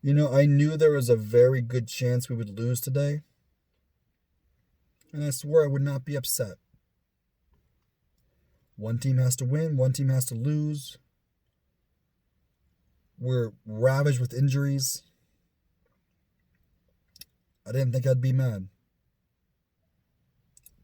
I knew there was a very good chance we would lose today, and I swore I would not be upset. One team has to win, one team has to lose. We're ravaged with injuries. I didn't think I'd be mad.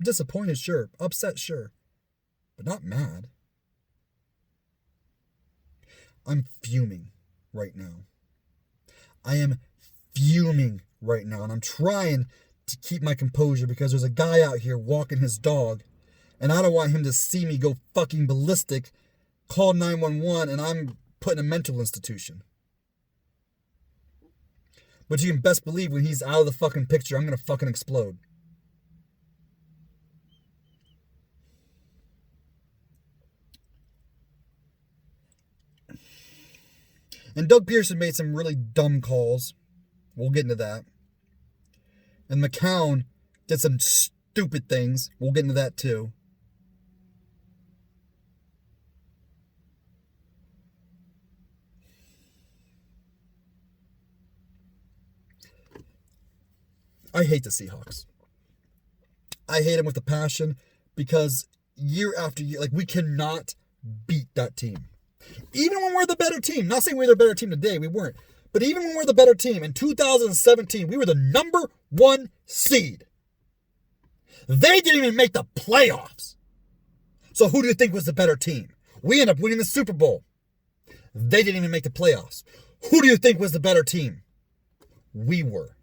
Disappointed, sure. Upset, sure. But not mad. I'm fuming right now. I am fuming right now, and I'm trying to keep my composure because there's a guy out here walking his dog, and I don't want him to see me go fucking ballistic, call 911, and I'm put in a mental institution. But you can best believe when he's out of the fucking picture, I'm gonna fucking explode. And Doug Pearson made some really dumb calls. We'll get into that. And McCown did some stupid things. We'll get into that too. I hate the Seahawks. I hate them with a passion because year after year, we cannot beat that team. Even when we're the better team, not saying we're the better team today, we weren't. But even when we're the better team, in 2017, we were the number 1 seed. They didn't even make the playoffs. So who do you think was the better team? We ended up winning the Super Bowl. They didn't even make the playoffs. Who do you think was the better team? We were.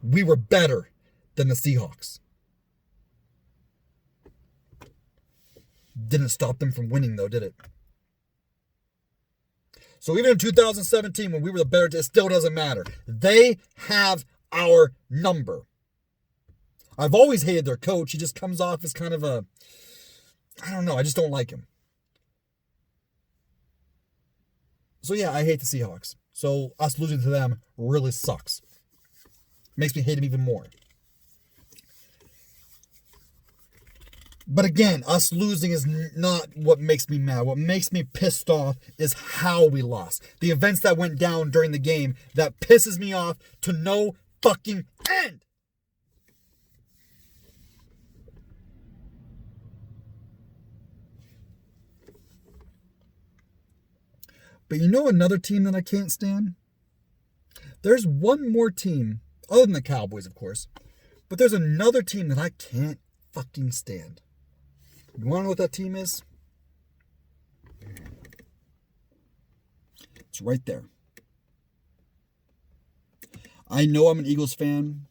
We were better than the Seahawks. Didn't stop them from winning, though, did it? So even in 2017, when we were the better, it still doesn't matter. They have our number. I've always hated their coach. He just comes off as kind of I don't know. I just don't like him. So yeah, I hate the Seahawks. So us losing to them really sucks. Makes me hate him even more. But again, us losing is not what makes me mad. What makes me pissed off is how we lost. The events that went down during the game, that pisses me off to no fucking end. But you know another team that I can't stand? There's one more team, other than the Cowboys, of course, but there's another team that I can't fucking stand. You want to know what that team is? It's right there. I know I'm an Eagles fan,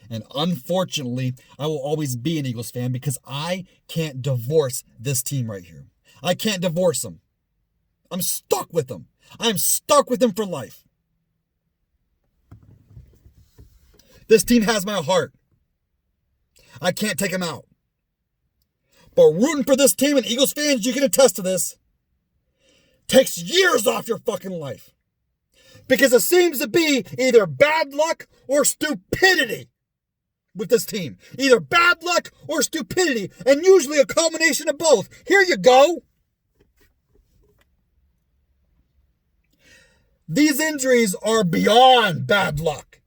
and unfortunately, I will always be an Eagles fan because I can't divorce this team right here. I can't divorce them. I'm stuck with them. I'm stuck with them for life. This team has my heart. I can't take them out. But rooting for this team, and Eagles fans, you can attest to this, takes years off your fucking life. Because it seems to be either bad luck or stupidity with this team. Either bad luck or stupidity, and usually a combination of both. Here you go. These injuries are beyond bad luck.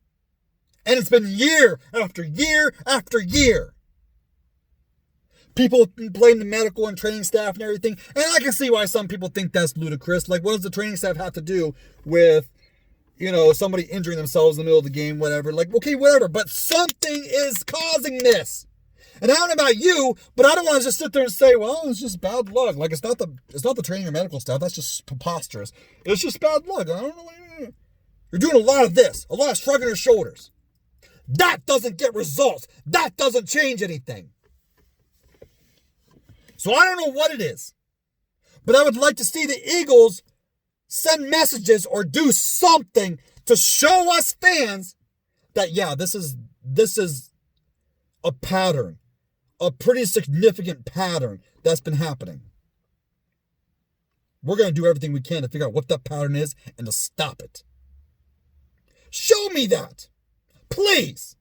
And it's been year after year after year. People blame the medical and training staff and everything. And I can see why some people think that's ludicrous. What does the training staff have to do with, somebody injuring themselves in the middle of the game, whatever. Okay, whatever. But something is causing this. And I don't know about you, but I don't want to just sit there and say, well, it's just bad luck. It's not the training or medical staff. That's just preposterous. It's just bad luck. I don't know what you mean. You're doing a lot of this. A lot of shrugging your shoulders. That doesn't get results. That doesn't change anything. So I don't know what it is, but I would like to see the Eagles send messages or do something to show us fans that, yeah, this is a pattern, a pretty significant pattern that's been happening. We're going to do everything we can to figure out what that pattern is and to stop it. Show me that, please.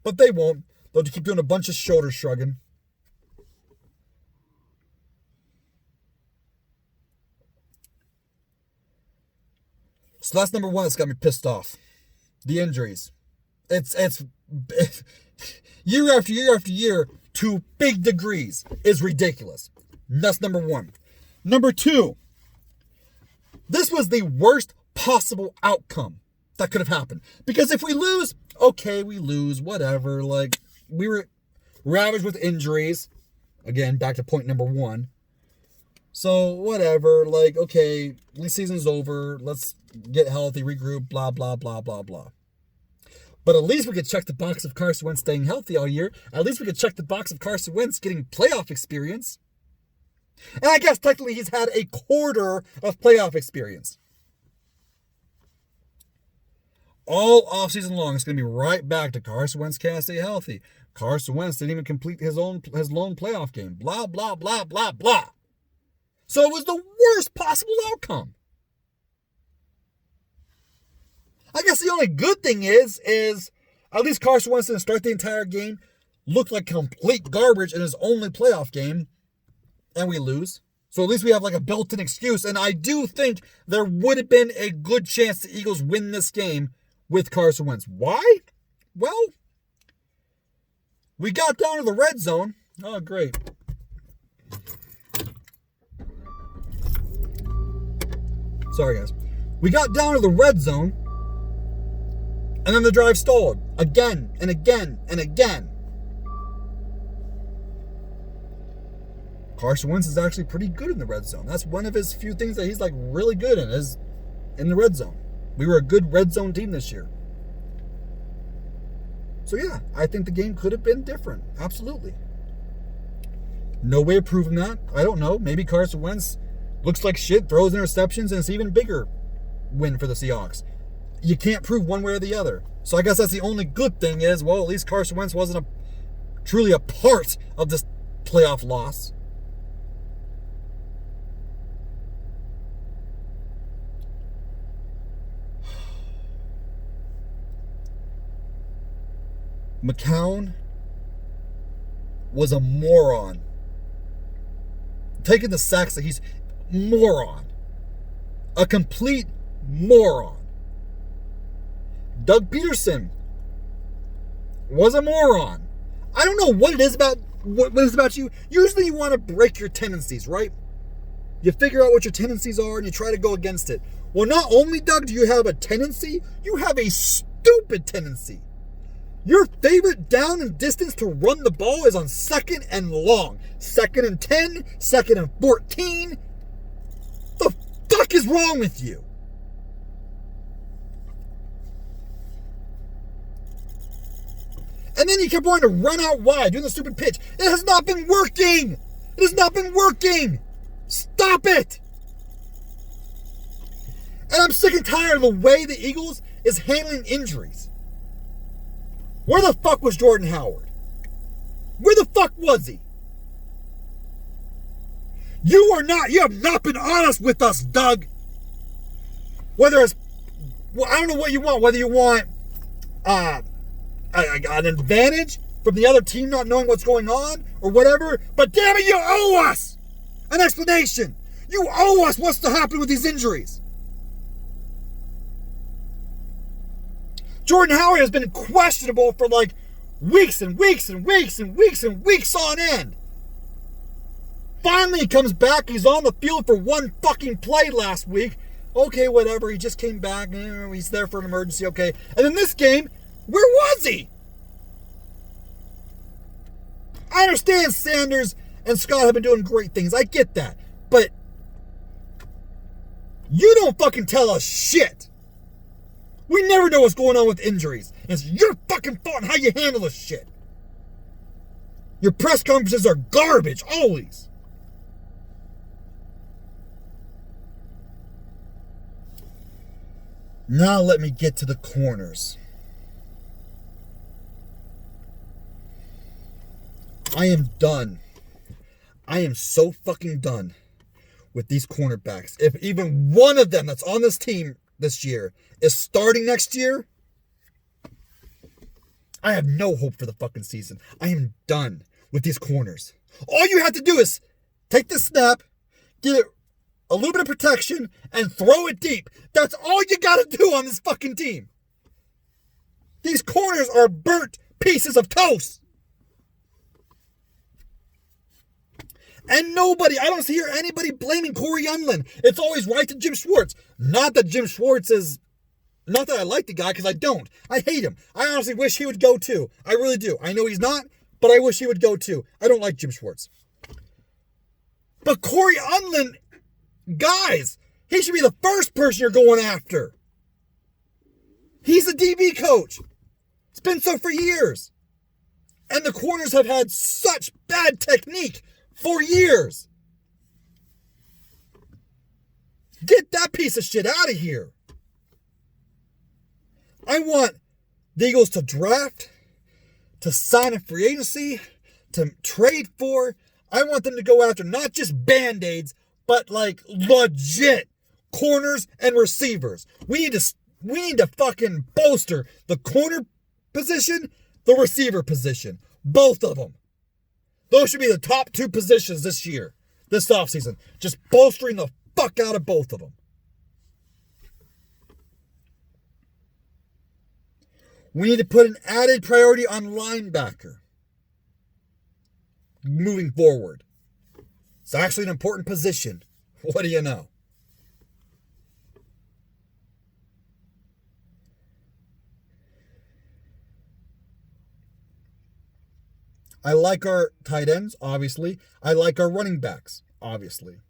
But they won't. They'll keep doing a bunch of shoulder shrugging. So that's number one that's got me pissed off. The injuries. It's year after year after year, to big degrees, is ridiculous. That's number one. Number two, this was the worst possible outcome that could have happened. Because if we lose, okay, we lose, whatever. Like, we were ravaged with injuries. Again, back to point number one. So, whatever. Like, okay, the season's over. Let's get healthy, regroup, blah, blah, blah, blah, blah. But at least we could check the box of Carson Wentz staying healthy all year. At least we could check the box of Carson Wentz getting playoff experience. And I guess technically he's had a quarter of playoff experience. All offseason long, it's going to be right back to Carson Wentz can't stay healthy. Carson Wentz didn't even complete his lone playoff game. Blah, blah, blah, blah, blah. So it was the worst possible outcome. I guess the only good thing is at least Carson Wentz didn't start the entire game, looked like complete garbage in his only playoff game, and we lose. So at least we have like a built-in excuse. And I do think there would have been a good chance the Eagles win this game with Carson Wentz. Why? Well, we got down to the red zone. Oh, great. Sorry, guys. We got down to the red zone, and then the drive stalled again and again and again. Carson Wentz is actually pretty good in the red zone. That's one of his few things that he's like really good in, is in the red zone. We were a good red zone team this year. So yeah, I think the game could have been different. Absolutely. No way of proving that. I don't know. Maybe Carson Wentz looks like shit, throws interceptions, and it's an even bigger win for the Seahawks. You can't prove one way or the other. So I guess that's the only good thing is, well, at least Carson Wentz wasn't truly a part of this playoff loss. McCown was a moron. Taking the sacks that he's moron. A complete moron. Doug Peterson was a moron. I don't know what it is about you. Usually you want to break your tendencies, right? You figure out what your tendencies are and you try to go against it. Well, not only, Doug, do you have a tendency, you have a stupid tendency. Your favorite down and distance to run the ball is on 2nd and long. 2nd and 10, 2nd and 14. The fuck is wrong with you? And then you kept wanting to run out wide, doing the stupid pitch. It has not been working. It has not been working. Stop it. And I'm sick and tired of the way the Eagles is handling injuries. Where the fuck was Jordan Howard? Where the fuck was he? You have not been honest with us, Doug. Whether it's, well, I don't know what you want, whether you want an advantage from the other team not knowing what's going on or whatever, but damn it, you owe us an explanation. You owe us what's to happen with these injuries. Jordan Howard has been questionable for like weeks and weeks and weeks and weeks and weeks on end. Finally, he comes back. He's on the field for one fucking play last week. Okay, whatever. He just came back. He's there for an emergency. Okay. And in this game, where was he? I understand Sanders and Scott have been doing great things. I get that. But you don't fucking tell us shit. We never know what's going on with injuries. And it's your fucking fault how you handle this shit. Your press conferences are garbage, always. Now let me get to the corners. I am done. I am so fucking done with these cornerbacks. If even one of them that's on this team this year is starting next year, I have no hope for the fucking season. I am done with these corners. All you have to do is take the snap, get it a little bit of protection, and throw it deep. That's all you got to do on this fucking team. These corners are burnt pieces of toast. And I don't hear anybody blaming Corey Unlin. It's always right to Jim Schwartz. Not that Jim Schwartz is, not that I like the guy, because I don't. I hate him. I honestly wish he would go too. I really do. I know he's not, but I wish he would go too. I don't like Jim Schwartz. But Corey Unlin, guys, he should be the first person you're going after. He's a DB coach. It's been so for years. And the corners have had such bad technique for years. Get that piece of shit out of here. I want the Eagles to draft, to sign a free agency, to trade for. I want them to go after not just Band-Aids, but like legit corners and receivers. We need to fucking bolster the corner position, the receiver position. Both of them. Those should be the top two positions this year, this offseason. Just bolstering the fuck out of both of them. We need to put an added priority on linebacker moving forward. It's actually an important position. What do you know? I like our tight ends, obviously. I like our running backs, obviously.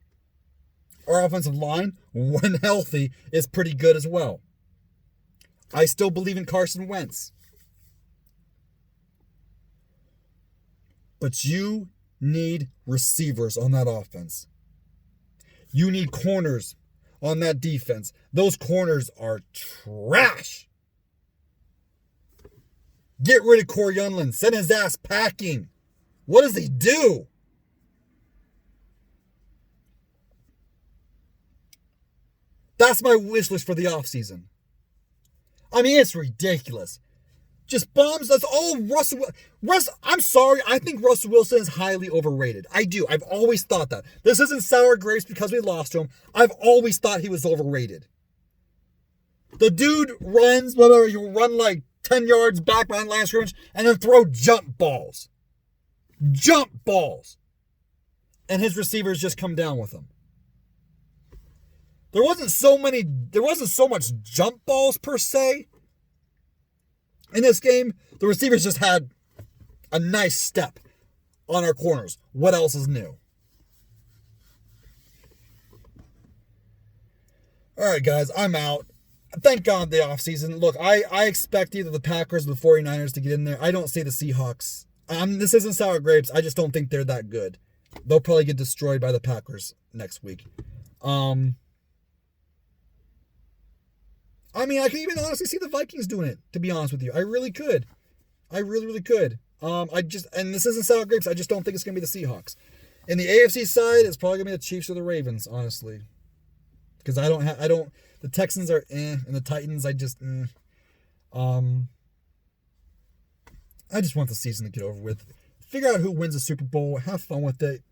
Our offensive line, when healthy, is pretty good as well. I still believe in Carson Wentz. But you need receivers on that offense. You need corners on that defense. Those corners are trash. Get rid of Corey Unlin. Send his ass packing. What does he do? That's my wish list for the offseason. I mean, it's ridiculous. Just bombs. That's all Russell. I'm sorry. I think Russell Wilson is highly overrated. I do. I've always thought that. This isn't sour grapes because we lost to him. I've always thought he was overrated. The dude runs, whatever, you run like 10 yards back behind line of scrimmage and then throw jump balls. Jump balls. And his receivers just come down with him. There wasn't so much jump balls per se. In this game, the receivers just had a nice step on our corners. What else is new? All right, guys, I'm out. Thank God the offseason. Look, I expect either the Packers or the 49ers to get in there. I don't see the Seahawks. This isn't sour grapes. I just don't think they're that good. They'll probably get destroyed by the Packers next week. I mean, I can even honestly see the Vikings doing it, to be honest with you. I really could. I really, really could. And this isn't sour grapes. I just don't think it's going to be the Seahawks. In the AFC side, it's probably going to be the Chiefs or the Ravens, honestly. Because the Texans are and the Titans, I just want the season to get over with. Figure out who wins the Super Bowl. Have fun with it.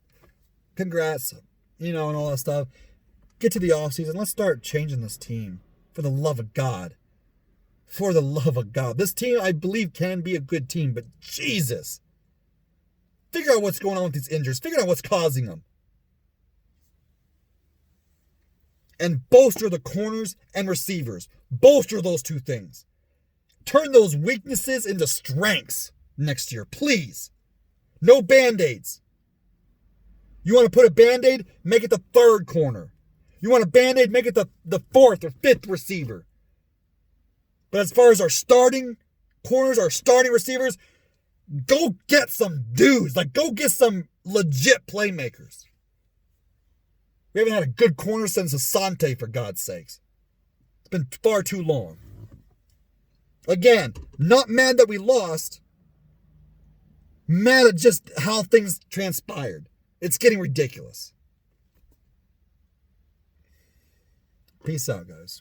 Congrats, and all that stuff. Get to the offseason. Let's start changing this team. For the love of God. For the love of God. This team, I believe, can be a good team, but Jesus. Figure out what's going on with these injuries. Figure out what's causing them. And bolster the corners and receivers. Bolster those two things. Turn those weaknesses into strengths next year, please. No Band-Aids. You want to put a Band-Aid? Make it the third corner. You want a Band-Aid? Make it the fourth or fifth receiver. But as far as our starting corners, our starting receivers, go get some dudes. Go get some legit playmakers. We haven't had a good corner since Asante, for God's sakes. It's been far too long. Again, not mad that we lost. Mad at just how things transpired. It's getting ridiculous. Peace out, guys.